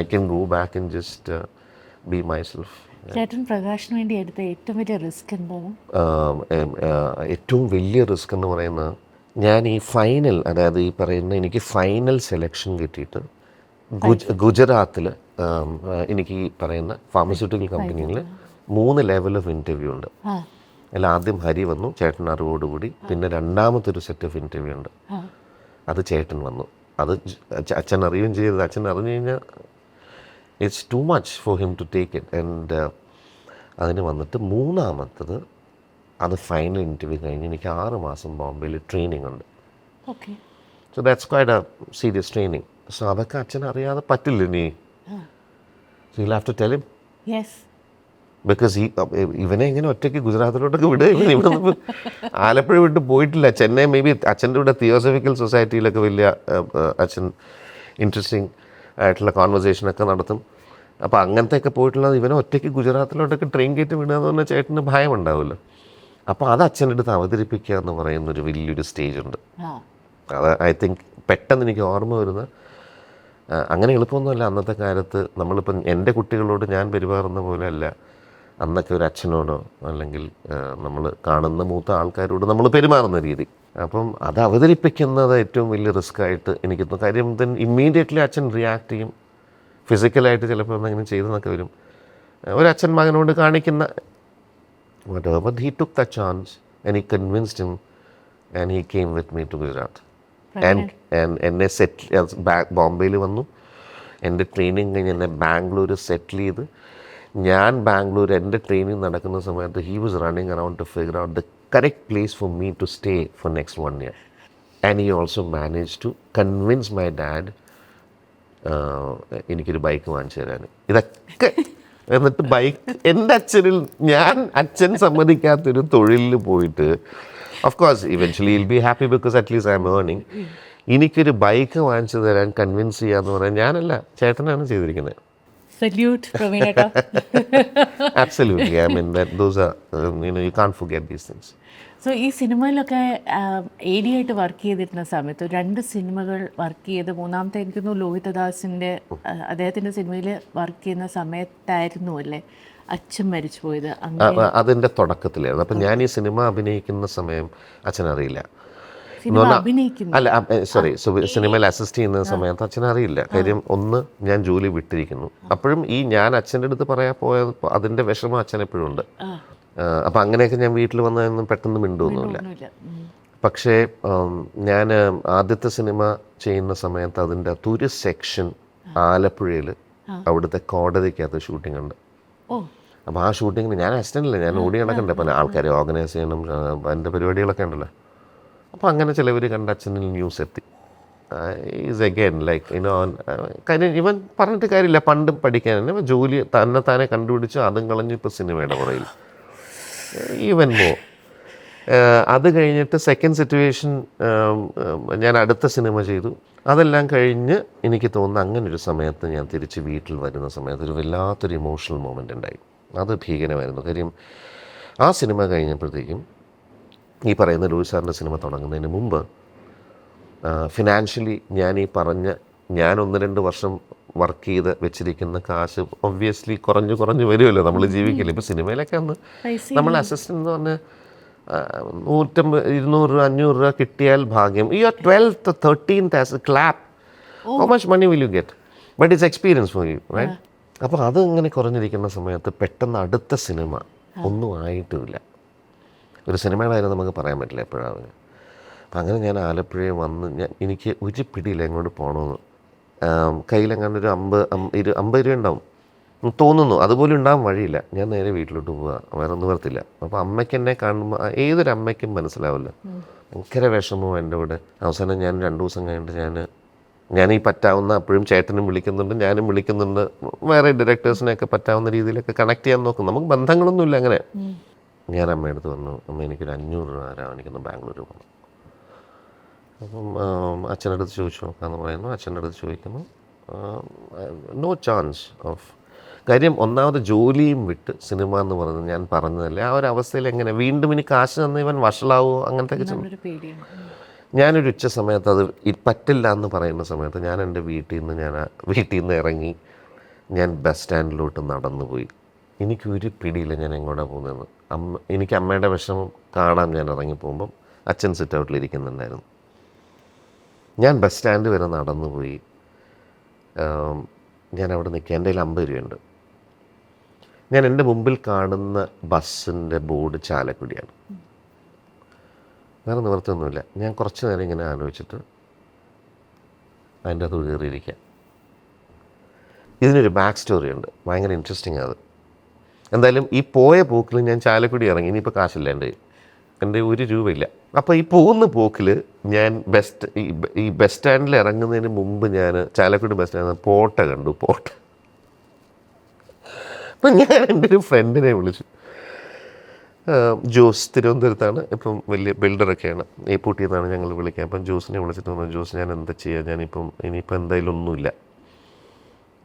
I can go back and just be myself. ചേട്ടൻ പ്രകാശിന് വേണ്ടി എടുത്ത ഏറ്റവും വലിയ റിസ്ക് എന്താണ്? ഏറ്റവും വലിയ റിസ്ക് എന്ന് പറയുന്നത്, ഞാൻ ഈ ഫൈനൽ, അതായത് ഈ പറയുന്ന എനിക്ക് ഫൈനൽ സെലക്ഷൻ കിട്ടിയിട്ട് ഗുജറാത്തിൽ എനിക്ക് ഈ പറയുന്ന ഫാർമസ്യൂട്ടിക്കൽ കമ്പനിയിൽ 3 ലെവൽ ഓഫ് ഇൻ്റർവ്യൂ ഉണ്ട്. അതിൽ ആദ്യം ഹരി വന്നു, ചേട്ടൻ അറിവോടുകൂടി. പിന്നെ 2ാമത്തെ സെറ്റ് ഓഫ് ഇൻ്റർവ്യൂ ഉണ്ട്, അത് ചേട്ടൻ വന്നു. അത് അച്ഛൻ അറിയുകയും ചെയ്തത്. അച്ഛൻ അറിഞ്ഞു കഴിഞ്ഞാൽ it's too much for him to take it. And അതിന് വന്നിട്ട് 3ാമത്തത്, അത് ഫൈനൽ ഇൻ്റർവ്യൂ കഴിഞ്ഞ് എനിക്ക് 6 മാസം ബോംബെയിൽ ട്രെയിനിങ് ഉണ്ട്. So that's quite a serious training. So അതൊക്കെ അച്ഛൻ അറിയാതെ പറ്റില്ല നീ. So you have to tell him. Because ഇവനെ ഇങ്ങനെ ഒറ്റയ്ക്ക് ഗുജറാത്തിലോട്ടൊക്കെ വിടുക. ഇവിടെ ആലപ്പുഴ വിട്ട് പോയിട്ടില്ല. ചെന്നൈ മേ ബി അച്ഛൻ്റെ ഇവിടെ തിയോസഫിക്കൽ സൊസൈറ്റിയിലൊക്കെ വലിയ അച്ഛൻ ഇൻട്രസ്റ്റിംഗ് ആയിട്ടുള്ള കോൺവെർസേഷനൊക്കെ നടത്തും. അപ്പോൾ അങ്ങനത്തെയൊക്കെ പോയിട്ടുള്ളത് ഇവനെ ഒറ്റയ്ക്ക് ഗുജറാത്തിലോട്ടൊക്കെ ട്രെയിൻ കയറ്റി വിടുക എന്ന് പറഞ്ഞാൽ ചേട്ടന് ഭയം ഉണ്ടാവുമല്ലോ. അപ്പോൾ അത് അച്ഛൻ്റെ അടുത്ത് അവതരിപ്പിക്കുക എന്ന് പറയുന്നൊരു വലിയൊരു സ്റ്റേജ് ഉണ്ട്. അത് ഐ തിങ്ക് പെട്ടെന്ന് എനിക്ക് ഓർമ്മ വരുന്ന, അങ്ങനെ എളുപ്പമൊന്നുമല്ല അന്നത്തെ കാലത്ത്. നമ്മളിപ്പം എൻ്റെ കുട്ടികളോട് ഞാൻ പെരുമാറുന്ന പോലെ അല്ല അന്നൊക്കെ ഒരു അച്ഛനോടോ അല്ലെങ്കിൽ നമ്മൾ കാണുന്ന മൂത്ത ആൾക്കാരോട് നമ്മൾ പെരുമാറുന്ന രീതി. അപ്പം അത് അവതരിപ്പിക്കുന്നത് ഏറ്റവും വലിയ റിസ്ക് ആയിട്ട് എനിക്ക് തോന്നുന്നു. കാര്യം ദെൻ ഇമ്മീഡിയറ്റ്ലി അച്ഛൻ റിയാക്ട് ചെയ്യും. ഫിസിക്കലായിട്ട് ചിലപ്പോൾ എന്തെങ്കിലും ചെയ്തെന്നൊക്കെ വരും. ഒരച്ഛൻ മകനോട് കാണിക്കുന്ന whatever, but he took the chance and he convinced him and he came with me to Gujarat. And എന്നെ സെറ്റിൽ ബോംബെയിൽ വന്നു. എൻ്റെ ട്രെയിനിങ് കഴിഞ്ഞ് എന്നെ ബാംഗ്ലൂർ സെറ്റിൽ ചെയ്ത്, ഞാൻ ബാംഗ്ലൂർ എൻ്റെ ട്രെയിനിങ് നടക്കുന്ന സമയത്ത് he was running around to figure out the correct place for me to stay for next 1 year. And he also managed to convince my dad എനിക്കൊരു ബൈക്ക് വാങ്ങിച്ചു തരാൻ. ഇതൊക്കെ എന്നിട്ട് ബൈക്ക് എൻ്റെ അച്ഛൻ സമ്മതിക്കാത്തൊരു തൊഴിലിൽ പോയിട്ട്, of course eventually will be happy because at least I M earning. എനിക്കൊരു ബൈക്ക് വാങ്ങിച്ചു തരാൻ കൺവിൻസ് ചെയ്യാന്ന് പറയാൻ ഞാനല്ല, ചേട്ടനാണ് ചെയ്തിരിക്കുന്നത്. Absolutely. I mean, those are, you can't forget these things. So ഈ സിനിമയിലൊക്കെ AD ആയിട്ട് വർക്ക് ചെയ്തിരുന്ന സമയത്ത് 2 സിനിമകൾ വർക്ക് ചെയ്ത്, 3ാമത്തെ എനിക്കൊന്നു ലോഹിതദാസിൻ്റെ അദ്ദേഹത്തിൻ്റെ സിനിമയിൽ വർക്ക് ചെയ്യുന്ന സമയത്തായിരുന്നു അല്ലേ അച്ഛൻ മരിച്ചു പോയത്? അതിൻ്റെ തുടക്കത്തിലായിരുന്നു. അപ്പം ഞാൻ ഈ സിനിമ അഭിനയിക്കുന്ന സമയം അച്ഛനറിയില്ല. അല്ല സോറി, സിനിമയിൽ അസിസ്റ്റ് ചെയ്യുന്ന സമയത്ത് അച്ഛനറിയില്ല. കാര്യം ഒന്ന്, ഞാൻ ജോലി വിട്ടിരിക്കുന്നു. അപ്പോഴും ഈ ഞാൻ അച്ഛൻ്റെ അടുത്ത് പറയാൻ പോയ അതിൻ്റെ വിഷമം അച്ഛൻ എപ്പോഴും ഉണ്ട്. അപ്പം അങ്ങനെയൊക്കെ ഞാൻ വീട്ടിൽ വന്നതൊന്നും പെട്ടെന്ന് മിണ്ടുമൊന്നുമില്ല. പക്ഷേ ഞാൻ ആദ്യത്തെ സിനിമ ചെയ്യുന്ന സമയത്ത് അതിൻ്റെ ഒരു സെക്ഷൻ ആലപ്പുഴയിൽ അവിടുത്തെ കോടതിക്കകത്ത് ഷൂട്ടിംഗ് ഉണ്ട്. അപ്പോൾ ആ ഷൂട്ടിങ്ങിന് ഞാൻ അസിസ്റ്റൻ്റില്ല, ഞാൻ ഓടി നടക്കണ്ടേ, പല ആൾക്കാരെ ഓർഗനൈസ് ചെയ്യണം, അതിൻ്റെ പരിപാടികളൊക്കെ ഉണ്ടല്ലോ. അപ്പോൾ അങ്ങനെ ചിലവർ കണ്ട അച്ഛനിൽ ന്യൂസ് എത്തി. ഈസ് അഗൈൻ ലൈക്ക് കാര്യം ഇവൻ പറഞ്ഞിട്ട് കാര്യമില്ല, പണ്ടും പഠിക്കാൻ തന്നെ ജോലി താനെ കണ്ടുപിടിച്ച് അതും കളഞ്ഞ് ഇപ്പോൾ സിനിമയുടെ പുറയിൽ ഈവൻ മോ. അത് കഴിഞ്ഞിട്ട് സെക്കൻഡ് സിറ്റുവേഷൻ, ഞാൻ അടുത്ത സിനിമ ചെയ്തു. അതെല്ലാം കഴിഞ്ഞ് എനിക്ക് തോന്നുന്നു അങ്ങനൊരു സമയത്ത് ഞാൻ തിരിച്ച് വീട്ടിൽ വരുന്ന സമയത്ത് ഒരു വല്ലാത്തൊരു ഇമോഷണൽ മൊമെൻ്റ് ഉണ്ടായി. അത് ഭീകരമായിരുന്നു. കാര്യം ആ സിനിമ കഴിഞ്ഞപ്പോഴത്തേക്കും ഈ പറയുന്ന ലൂയിസ് സാറിൻ്റെ സിനിമ തുടങ്ങുന്നതിന് മുമ്പ് ഫിനാൻഷ്യലി ഞാൻ ഈ പറഞ്ഞ ഞാൻ 1-2 വർഷം വർക്ക് ചെയ്ത് വെച്ചിരിക്കുന്ന കാശ് ഒബ്വിയസ്ലി കുറഞ്ഞു വരുമല്ലോ, നമ്മൾ ജീവിക്കില്ല. ഇപ്പോൾ സിനിമയിലൊക്കെ ഒന്ന് നമ്മൾ അസിസ്റ്റൻ്റ് എന്ന് പറഞ്ഞ് 150, 200 രൂപ 500 രൂപ കിട്ടിയാൽ ഭാഗ്യം. You are 12th 13th as a clap, how much money will you get, but it's experience for you, right? അപ്പോൾ അത് ഇങ്ങനെ കുറഞ്ഞിരിക്കുന്ന സമയത്ത് പെട്ടെന്ന് അടുത്ത സിനിമ ഒന്നും ആയിട്ടുമില്ല. ഒരു സിനിമയുടെ കാര്യം നമുക്ക് പറയാൻ പറ്റില്ല എപ്പോഴാണ്. അപ്പം അങ്ങനെ ഞാൻ ആലപ്പുഴയിൽ വന്ന് എനിക്ക് ഒരു പിടിയില്ല എങ്ങോട്ട് പോകണമെന്ന്. കയ്യിലെങ്ങാണ്ട് ഒരു 50 രൂപ ഉണ്ടാവും തോന്നുന്നു, അതുപോലും ഉണ്ടാകാൻ വഴിയില്ല. ഞാൻ നേരെ വീട്ടിലോട്ട് പോവുക, വേറെ ഒന്നും വരത്തില്ല. അപ്പോൾ അമ്മയ്ക്ക് എന്നെ കാണുമ്പോൾ ഏതൊരമ്മയ്ക്കും മനസ്സിലാവില്ല, ഭയങ്കര വിഷമവും എൻ്റെ കൂടെ. അവസാനം ഞാൻ 2 ദിവസം കഴിഞ്ഞിട്ട് ഞാൻ ഈ പറ്റാവുന്ന, അപ്പോഴും ചേട്ടനും വിളിക്കുന്നുണ്ട്, ഞാനും വിളിക്കുന്നുണ്ട്, വേറെ ഡയറക്ടേഴ്സിനെയൊക്കെ പറ്റാവുന്ന രീതിയിലൊക്കെ കണക്ട് ചെയ്യാൻ നോക്കും. നമുക്ക് ബന്ധങ്ങളൊന്നുമില്ല അങ്ങനെ. ഞാൻ അമ്മയുടെ അടുത്ത് പറഞ്ഞു, അമ്മ എനിക്കൊരു 500 രൂപ തരാം, എനിക്കൊന്ന് ബാംഗ്ലൂർ പോകണം. അപ്പം അച്ഛൻ്റെ അടുത്ത് ചോദിച്ചു നോക്കാമെന്ന് പറയുന്നു. അച്ഛൻ്റെ അടുത്ത് ചോദിക്കുന്നു, നോ ചാൻസ് ഓഫ്. കാര്യം ഒന്നാമത് ജോലിയും വിട്ട് സിനിമ എന്ന് പറയുന്നത് ഞാൻ പറഞ്ഞതല്ലേ, ആ ഒരു അവസ്ഥയിൽ എങ്ങനെ വീണ്ടും ഇനി കാശ് തന്ന ഇവൻ വഷളാവോ അങ്ങനത്തെ. ഞാനൊരു ഉച്ച സമയത്ത് അത് പറ്റില്ല എന്ന് പറയുന്ന സമയത്ത് ഞാൻ എൻ്റെ വീട്ടിൽ നിന്ന് ഇറങ്ങി ഞാൻ ബസ് സ്റ്റാൻഡിലോട്ട് നടന്നു പോയി. എനിക്കൊരു പിടിയില്ല ഞാൻ എങ്ങോട്ടാണ് പോകുന്നതെന്ന്. എനിക്ക് അമ്മയുടെ വിഷമം കാണാൻ ഞാൻ ഇറങ്ങി പോകുമ്പം അച്ഛൻ സിറ്റ് ഔട്ടിലിരിക്കുന്നുണ്ടായിരുന്നു. ഞാൻ ബസ് സ്റ്റാൻഡ് വരെ നടന്നു പോയി. ഞാൻ അവിടെ നിൽക്കുക, എൻ്റെ കയ്യിൽ 50 രൂപയുണ്ട്. ഞാൻ എൻ്റെ മുമ്പിൽ കാണുന്ന ബസ്സിൻ്റെ ബോർഡ് ചാലക്കുടിയാണ്. വേറെ നിവൃത്തിയൊന്നുമില്ല. ഞാൻ കുറച്ച് നേരം ഇങ്ങനെ ആലോചിച്ചിട്ട് അതിൻ്റെ അത് കയറിയിരിക്കുക. ഇതിനൊരു ബാക്ക് സ്റ്റോറി ഉണ്ട്, ഭയങ്കര ഇൻട്രസ്റ്റിംഗ് അത്. എന്തായാലും ഈ പോയ പോക്കിൽ ഞാൻ ചാലക്കുടി ഇറങ്ങി. ഇനിയിപ്പോൾ കാശില്ല എൻ്റെ 1 രൂപയില്ല. അപ്പോൾ ഈ പോകുന്ന പോക്കിൽ ഞാൻ ഈ ബസ് സ്റ്റാൻഡിൽ ഇറങ്ങുന്നതിന് മുമ്പ് ഞാൻ ചാലക്കുടി ബസ് സ്റ്റാൻഡിൽ പോട്ട കണ്ടു. അപ്പം ഞാൻ എൻ്റെ ഒരു ഫ്രണ്ടിനെ വിളിച്ചു. ജോസ് തിരുവനന്തപുരത്താണ്, ഇപ്പം വലിയ ബിൽഡറൊക്കെയാണ്. ഏപ്പൂട്ടിൽ നിന്നാണ് ഞങ്ങൾ വിളിക്കുക. അപ്പം ജോസിനെ വിളിച്ചിട്ട് പറഞ്ഞു, ജോസ് ഞാൻ എന്താ ചെയ്യുക, ഇനിയിപ്പോൾ എന്തായാലും ഒന്നുമില്ല,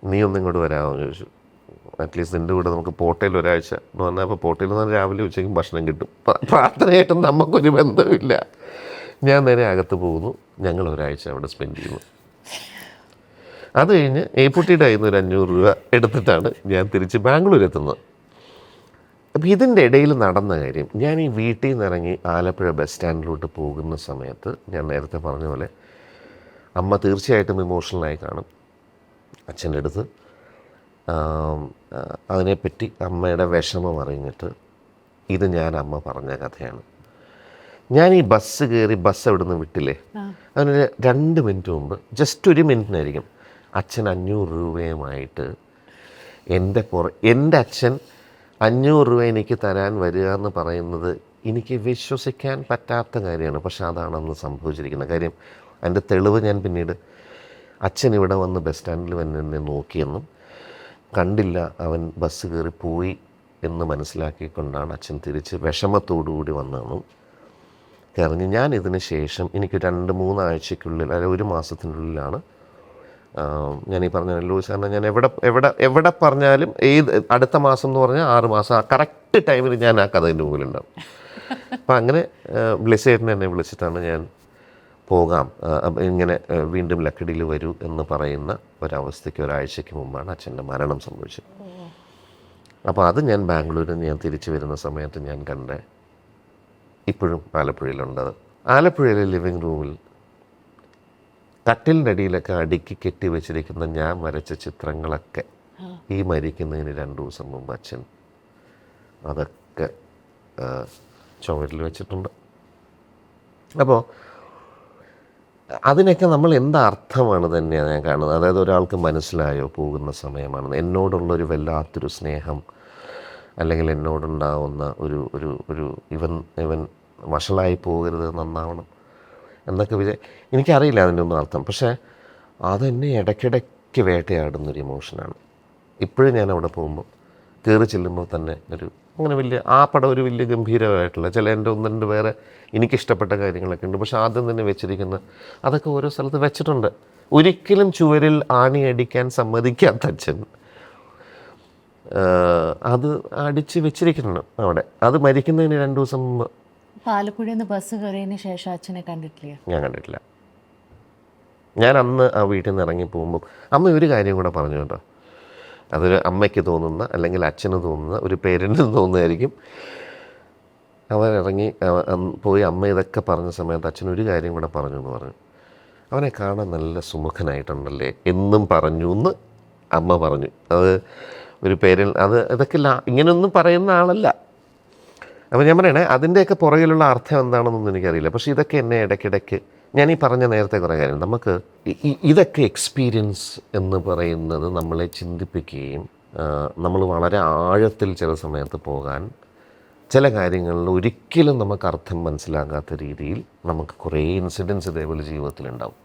നീ ഒന്നും ഇങ്ങോട്ട് വരാമെന്ന് ചോദിച്ചു. അറ്റ്ലീസ്റ്റ് നിൻ്റെ കൂടെ നമുക്ക് പോട്ടയിൽ ഒരാഴ്ച എന്ന് പറഞ്ഞാൽ, അപ്പോൾ പോട്ടയിൽ നിന്ന് രാവിലെ ഉച്ചയ്ക്കും ഭക്ഷണം കിട്ടും. പ്രാർത്ഥനയായിട്ടും നമുക്കൊരു ബന്ധമില്ല. ഞാൻ നേരെ അകത്ത് പോകുന്നു. ഞങ്ങൾ ഒരാഴ്ച അവിടെ സ്പെൻഡ് ചെയ്യുന്നു. അത് കഴിഞ്ഞ് ഏപ്പൂട്ടിയുടെ കയ്യിൽ നിന്ന് ഒരു 500 രൂപ എടുത്തിട്ടാണ് ഞാൻ തിരിച്ച് ബാംഗ്ലൂർ എത്തുന്നത്. അപ്പോൾ ഇതിൻ്റെ ഇടയിൽ നടന്ന കാര്യം, ഞാൻ ഈ വീട്ടിൽ നിന്ന് ഇറങ്ങി ആലപ്പുഴ ബസ് സ്റ്റാൻഡിലോട്ട് പോകുന്ന സമയത്ത് ഞാൻ നേരത്തെ പറഞ്ഞ പോലെ അമ്മ തീർച്ചയായിട്ടും ഇമോഷണലായി കാണും അച്ഛൻ്റെ അടുത്ത്. അതിനെപ്പറ്റി അമ്മയുടെ വിഷമം അറിഞ്ഞിട്ട് ഇത് അമ്മ പറഞ്ഞ കഥയാണ്. ഞാൻ ഈ ബസ് കയറി, ബസ് അവിടെ നിന്ന് വിട്ടില്ലേ, അതിനൊരു 2 മിനിറ്റ് മുമ്പ്, ജസ്റ്റ് 1 മിനിറ്റിനായിരിക്കും, അച്ഛൻ 500 രൂപയുമായിട്ട് എൻ്റെ അച്ഛൻ 500 രൂപ എനിക്ക് തരാൻ വരിക എന്ന് പറയുന്നത് എനിക്ക് വിശ്വസിക്കാൻ പറ്റാത്ത കാര്യമാണ്. പക്ഷെ അതാണെന്ന് സംഭവിച്ചിരിക്കുന്ന കാര്യം. അതിൻ്റെ തെളിവ് ഞാൻ പിന്നീട്, അച്ഛൻ ഇവിടെ വന്ന് ബസ് സ്റ്റാൻഡിൽ വന്ന് എന്നെ നോക്കിയെന്നും കണ്ടില്ല, അവൻ ബസ് കയറി പോയി എന്ന് മനസ്സിലാക്കിക്കൊണ്ടാണ് അച്ഛൻ തിരിച്ച് വിഷമത്തോടുകൂടി വന്നതെന്നും കറിഞ്ഞ് ഞാൻ ഇതിന് ശേഷം എനിക്ക് 2-3 ആഴ്ചയ്ക്കുള്ളിൽ, അല്ലെങ്കിൽ 1 മാസത്തിനുള്ളിലാണ് ഞാൻ ഈ പറഞ്ഞ ലൂസ്. കാരണം ഞാൻ എവിടെ പറഞ്ഞാലും അടുത്ത മാസം എന്ന് പറഞ്ഞാൽ 6 മാസം, ആ കറക്റ്റ് ടൈമിൽ ഞാൻ ആ കഥേൻ്റെ മുമ്പിലുണ്ടാവും. അപ്പം അങ്ങനെ ബ്ലെസ്സേട്ടനെ എന്നെ വിളിച്ചിട്ടാണ് ഞാൻ പോകാം, ഇങ്ങനെ വീണ്ടും ലക്കിടിയിൽ വരൂ എന്ന് പറയുന്ന ഒരവസ്ഥയ്ക്ക് ഒരാഴ്ചയ്ക്ക് മുമ്പാണ് അച്ഛൻ്റെ മരണം സംഭവിച്ചത്. അപ്പോൾ അത് ഞാൻ ബാംഗ്ലൂരിൽ ഞാൻ തിരിച്ചു വരുന്ന സമയത്ത് ഞാൻ കണ്ടേ, ഇപ്പോഴും ആലപ്പുഴയിലുണ്ടത്. ആലപ്പുഴയിലെ ലിവിങ് റൂമിൽ കട്ടിലിൻ്റെ അടിയിലൊക്കെ അടുക്കി കെട്ടി വെച്ചിരിക്കുന്ന ഞാൻ വരച്ച ചിത്രങ്ങളൊക്കെ ഈ മരിക്കുന്നതിന് 2 ദിവസം മുമ്പ് അച്ഛൻ അതൊക്കെ ചുവരിൽ വെച്ചിട്ടുണ്ട്. അപ്പോൾ അതിനൊക്കെ നമ്മൾ എന്താർത്ഥമാണ് തന്നെയാണ് ഞാൻ കാണുന്നത്. അതായത് ഒരാൾക്ക് മനസ്സിലായോ പോകുന്ന സമയമാണ്, എന്നോടുള്ളൊരു വല്ലാത്തൊരു സ്നേഹം, അല്ലെങ്കിൽ എന്നോടുണ്ടാവുന്ന ഒരു ഇവൻ വഷളായി പോകരുത്, നന്നാവണം എന്നൊക്കെ എനിക്കറിയില്ല അതിൻ്റെ ഒന്നും അർത്ഥം. പക്ഷേ അതെന്നെ ഇടയ്ക്കിടയ്ക്ക് വേട്ടയാടുന്നൊരു ഇമോഷനാണ്. ഇപ്പോഴും ഞാൻ അവിടെ പോകുമ്പോൾ കയറി ചെല്ലുമ്പോൾ തന്നെ അങ്ങനെ ആ പടം ഒരു വലിയ ഗംഭീരമായിട്ടുള്ള എൻ്റെ 1-2 വേറെ എനിക്കിഷ്ടപ്പെട്ട കാര്യങ്ങളൊക്കെ ഉണ്ട്. പക്ഷെ ആദ്യം തന്നെ വെച്ചിരിക്കുന്ന അതൊക്കെ ഓരോ സ്ഥലത്ത് വെച്ചിട്ടുണ്ട്. ഒരിക്കലും ചുവരിൽ ആണിയടിക്കാൻ സമ്മതിക്കാത്ത അച്ഛൻ അത് അടിച്ച് വെച്ചിരിക്കുന്നു അവിടെ. അത് മരിക്കുന്നതിന് 2 ദിവസം മുമ്പ്. ആലപ്പുഴയിൽ നിന്ന് ബസ് കയറിയതിന് ശേഷം അച്ഛനെ കണ്ടിട്ടില്ല? ഞാൻ കണ്ടിട്ടില്ല. ഞാൻ അന്ന് ആ വീട്ടിൽ നിന്ന് ഇറങ്ങി പോകുമ്പോൾ അമ്മ ഒരു കാര്യം കൂടെ പറഞ്ഞു കേട്ടോ. അതൊരു അമ്മയ്ക്ക് തോന്നുന്ന അല്ലെങ്കിൽ അച്ഛന് തോന്നുന്ന ഒരു പേരൻറ്റിന് തോന്നുന്നതായിരിക്കും. അവൻ ഇറങ്ങി പോയി അമ്മ ഇതൊക്കെ പറഞ്ഞ സമയത്ത് അച്ഛൻ ഒരു കാര്യം കൂടെ പറഞ്ഞു എന്ന് പറഞ്ഞു. അവനെ കാണാൻ നല്ല സുമുഖനായിട്ടുണ്ടല്ലേ എന്നും പറഞ്ഞു എന്ന് അമ്മ പറഞ്ഞു. അത് ഒരു ഇതൊക്കെ ഇങ്ങനെയൊന്നും പറയുന്ന ആളല്ല. അപ്പോൾ ഞാൻ പറയണേ അതിൻ്റെയൊക്കെ പുറകിലുള്ള അർത്ഥം എന്താണെന്നൊന്നും എനിക്കറിയില്ല. പക്ഷേ ഇതൊക്കെ എന്നെ ഇടയ്ക്കിടയ്ക്ക് ഞാൻ ഈ പറഞ്ഞ നേരത്തെ കുറേ കാര്യം നമുക്ക് ഇതൊക്കെ എക്സ്പീരിയൻസ് എന്ന് പറയുന്നത് നമ്മളെ ചിന്തിപ്പിക്കുകയും നമ്മൾ വളരെ ആഴത്തിൽ ചില സമയത്ത് പോകാൻ ചില കാര്യങ്ങളിൽ ഒരിക്കലും നമുക്ക് അർത്ഥം മനസ്സിലാകാത്ത രീതിയിൽ നമുക്ക് കുറേ ഇൻസിഡൻസ് ഇതേപോലെ ജീവിതത്തിലുണ്ടാവും.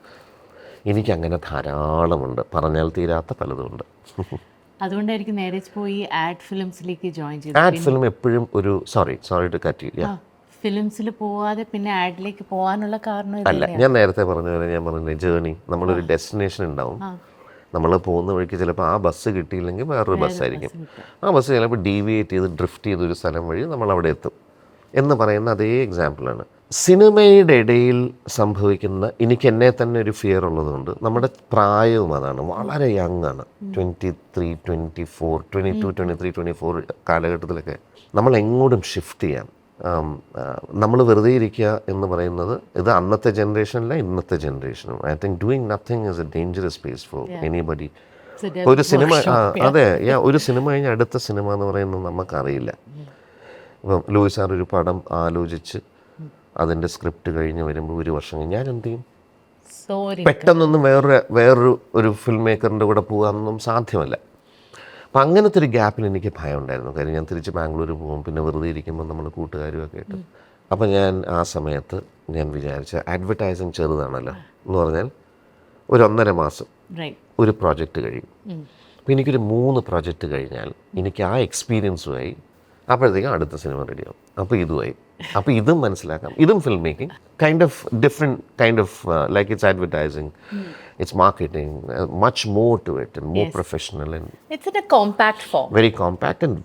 എനിക്കങ്ങനെ ധാരാളമുണ്ട്, പറഞ്ഞാൽ തീരാത്ത പലതുമുണ്ട്. അതുകൊണ്ടായിരിക്കും നേരെ പോയി ആഡ് ഫിലിംസിലേക്ക് ജോയിൻ ചെയ്തത്. ആഡ് ഫിലിം എപ്പോഴും ഒരു സോറി ടു കട്ട് യു. ഫിലിംസിൽ പോവാതെ പിന്നെ ആഡിലേക്ക് പോകാനുള്ള കാരണം അല്ല, ഞാൻ നേരത്തെ പറഞ്ഞ പോലെ ഞാൻ പറഞ്ഞ ജേർണി, നമ്മളൊരു ഡെസ്റ്റിനേഷൻ ഉണ്ടാവും. നമ്മൾ പോകുന്ന വഴിക്ക് ചിലപ്പോൾ ആ ബസ് കിട്ടിയില്ലെങ്കിൽ വേറൊരു ബസ്സായിരിക്കും. ആ ബസ് ചിലപ്പോൾ ഡീവിയേറ്റ് ചെയ്ത് ഡ്രിഫ്റ്റ് ചെയ്തൊരു സ്ഥലം വഴി നമ്മളവിടെ എത്തും എന്ന് പറയുന്ന അതേ എക്സാമ്പിളാണ്. സിനിമയുടെ ഇടയിൽ സംഭവിക്കുന്ന എനിക്ക് എന്നെ തന്നെ ഒരു ഫിയർ ഉള്ളതുകൊണ്ട് നമ്മുടെ പ്രായവും അതാണ്, വളരെ യങ് ആണ്. 23, 24, 22, 23, 24 കാലഘട്ടത്തിലൊക്കെ നമ്മൾ എങ്ങോട്ടും ഷിഫ്റ്റ് ചെയ്യാം. നമ്മൾ വെറുതെ ഇരിക്കുക എന്ന് പറയുന്നത് ഇത് അന്നത്തെ ജനറേഷനല്ല ഇന്നത്തെ ജനറേഷനും. I think doing nothing is a dangerous space for anybody. ഒരു സിനിമ അതെ ഒരു സിനിമ കഴിഞ്ഞ് അടുത്ത സിനിമ എന്ന് പറയുന്നത് നമുക്കറിയില്ല. ഇപ്പം ലൂയിസ് സാർ ഒരു പടം ആലോചിച്ച് അതിൻ്റെ സ്ക്രിപ്റ്റ് കഴിഞ്ഞ് വരുമ്പോൾ ഒരു വർഷം കഴിഞ്ഞ് ഞാൻ എന്ത് ചെയ്യും? പെട്ടെന്നൊന്നും വേറൊരു ഫിൽം മേക്കറിൻ്റെ കൂടെ പോകാനൊന്നും സാധ്യമല്ല. അപ്പം അങ്ങനത്തെ ഒരു ഗ്യാപ്പിൽ എനിക്ക് ഭയം ഉണ്ടായിരുന്നു. കാര്യം ഞാൻ തിരിച്ച് ബാംഗ്ലൂർ പോകും, പിന്നെ വെറുതെ ഇരിക്കുമ്പോൾ നമ്മൾ കൂട്ടുകാരുമൊക്കെ ആയിട്ട്. അപ്പം ഞാൻ ആ സമയത്ത് ഞാൻ വിചാരിച്ച അഡ്വർടൈസിങ് ചെറുതാണല്ലോ എന്ന് പറഞ്ഞാൽ ഒരു 1.5 മാസം ഒരു പ്രോജക്റ്റ് കഴിയും. അപ്പോൾ എനിക്കൊരു 3 പ്രോജക്റ്റ് കഴിഞ്ഞാൽ എനിക്ക് ആ എക്സ്പീരിയൻസുമായി അപ്പോഴത്തേക്കും അടുത്ത സിനിമ റെഡിയാവും. അപ്പോൾ ഇതുമായി അപ്പോൾ ഇതും മനസ്സിലാക്കാം. ഇതും film making kind of different kind of like it's advertising, it's marketing, much more to it and more professional, and it's in a compact form, very compact, and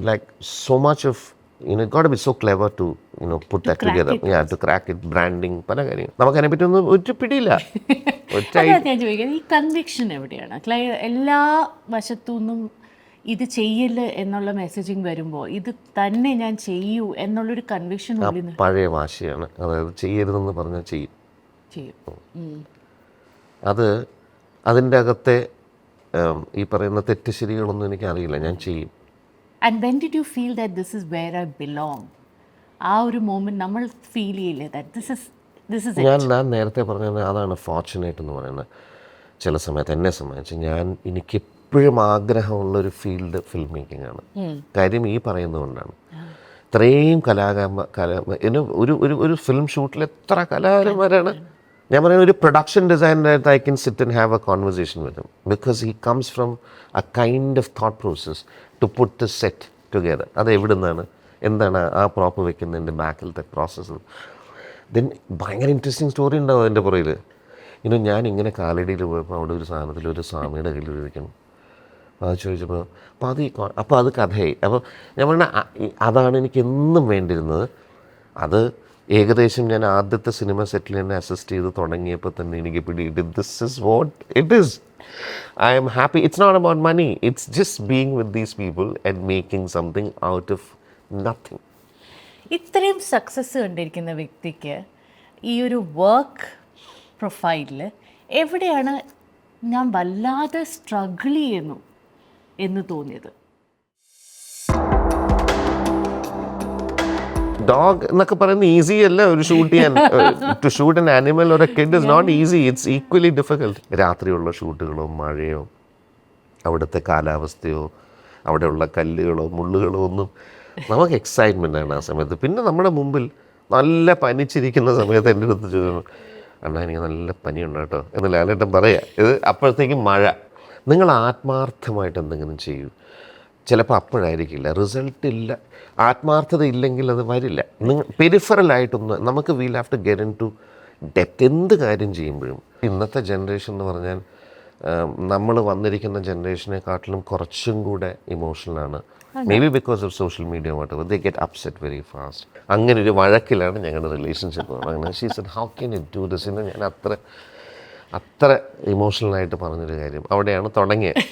like so much of got to be so clever to put that together. To crack it, branding പല കാര്യം നമുക്ക് അതിനെ പറ്റി ഒന്നും ഒരു പിടിയില്ല. ഞാൻ ചോദിക്കുന്നത് ഈ കൺവിക്ഷൻ എവിടെയാണ്? എല്ലാ വശത്തുനിന്നും ഇത് ചെയ്യല് എന്നുള്ള മെസ്സേജിങ് വരുമ്പോൾ ഇത് തന്നെ ഞാൻ ചെയ്യൂ എന്നുള്ളൊരു കൺവിക്ഷൻ പഴയ വാശിയാണ്. അതായത് ചെയ്യരുതെന്ന് പറഞ്ഞാൽ ചെയ്യും. അത് അതിൻ്റെ അകത്തെ ഈ പറയുന്ന തെറ്റ് ശരികളൊന്നും എനിക്കറിയില്ല, ഞാൻ ചെയ്യും. And when did you feel that this is where I belong? ആ ഒരു മൊമെന്റ് നമ്മൾ ഫീൽ ചെയ്യില്ലേ ദാറ്റ് ദിസ് ഇസ് ഞാൻ നേരത്തെ പറഞ്ഞത് അതാണ് ഫോർച്യുനേറ്റ് എന്ന് പറയുന്നത്. ചില സമയത്ത് എന്നെ സംബന്ധിച്ച് എനിക്ക് എപ്പോഴും ആഗ്രഹമുള്ളൊരു ഫീൽഡ് ഫിൽം മേക്കിംഗ് ആണ്. കാര്യം ഈ പറയുന്നതുകൊണ്ടാണ് ഇത്രയും ഒരു ഫിലിം ഷൂട്ടിൽ എത്ര കലാകാരന്മാരാണ്. ഞാൻ പറയുന്ന ഒരു പ്രൊഡക്ഷൻ ഡിസൈനറായിട്ട് I can sit and have a conversation with him because he comes from a kind of thought process to put the set together. അത് എവിടെ നിന്നാണ്, എന്താണ് ആ പ്രോപ്പ് വെക്കുന്നതിൻ്റെ ബാക്കിലത്തെ പ്രോസസ്സ്. ദെൻ ഭയങ്കര ഇൻട്രസ്റ്റിംഗ് സ്റ്റോറി ഉണ്ടാവും അതിൻ്റെ പുറകിൽ. ഞാൻ ഇങ്ങനെ കാലടിയിൽ പോയപ്പോൾ അവിടെ ഒരു സാധനത്തിൽ ഒരു സ്വാമിയുടെ കയ്യിൽ ഇരിക്കണം. അത് ചോദിച്ചപ്പോൾ അപ്പോൾ അത് കഥയായി. അപ്പോൾ ഞാൻ പറഞ്ഞ അതാണ് എനിക്ക് എന്നും വേണ്ടിയിരുന്നത്. അത് ഏകദേശം ഞാൻ ആദ്യത്തെ സിനിമ സെറ്റിൽ തന്നെ അസിസ്റ്റ് ചെയ്ത് തുടങ്ങിയപ്പോൾ തന്നെ എനിക്ക് പിടിയിട്ട് this is what it is. I'm happy. It's not about money, it's just being with these people and making something out of nothing. ഇത്രയും സക്സസ് കണ്ടിരിക്കുന്ന വ്യക്തിക്ക് ഈ ഒരു വർക്ക് പ്രൊഫൈലിൽ എവിടെയാണ് ഞാൻ വല്ലാതെ സ്ട്രഗിൾ ചെയ്യുന്നു എന്ന് തോന്നിയത്? ഡോഗ് എന്നൊക്കെ പറയുന്നത് ഈസി അല്ല ഒരു ഷൂട്ട് ചെയ്യാൻ. To shoot an animal or a kid is not easy, it's equally difficult. രാത്രിയുള്ള ഷൂട്ടുകളോ മഴയോ അവിടുത്തെ കാലാവസ്ഥയോ അവിടെയുള്ള കല്ലുകളോ മുള്ളുകളോ ഒന്നും നമുക്ക് എക്സൈറ്റ്മെൻ്റ് ആണ് ആ സമയത്ത്. പിന്നെ നമ്മുടെ മുമ്പിൽ നല്ല പനിച്ചിരിക്കുന്ന സമയത്ത് എൻ്റെ അടുത്ത് ചോദിച്ചു, അണ്ണാ എനിക്ക് നല്ല പനിയുണ്ട് കേട്ടോ എന്ന് ലാലേട്ടൻ പറയാം. ഇത് അപ്പോഴത്തേക്കും മഴ. നിങ്ങൾ ആത്മാർത്ഥമായിട്ട് എന്തെങ്കിലും ചെയ്യൂ. ചിലപ്പോൾ അപ്പോഴായിരിക്കില്ല, റിസൾട്ട് ഇല്ല, ആത്മാർത്ഥത ഇല്ലെങ്കിൽ അത് വരില്ല. പെരിഫറലായിട്ടൊന്ന് നമുക്ക് we'll have to get into depth. എന്ത് കാര്യം ചെയ്യുമ്പോഴും ഇന്നത്തെ ജനറേഷൻ എന്ന് പറഞ്ഞാൽ നമ്മൾ വന്നിരിക്കുന്ന ജനറേഷനെക്കാട്ടിലും കുറച്ചും കൂടെ ഇമോഷണലാണ്. Maybe because of social media what they get upset very fast. അങ്ങനെ ഒരു വഴക്കിലാണ് ഞങ്ങളുടെ റിലേഷൻഷിപ്പ് തുടങ്ങുന്നത്. She said how can you do this എന്ന് ഞാൻ അത്ര ഇമോഷണലായിട്ട് പറഞ്ഞൊരു കാര്യം അവിടെയാണ് തുടങ്ങിയത്.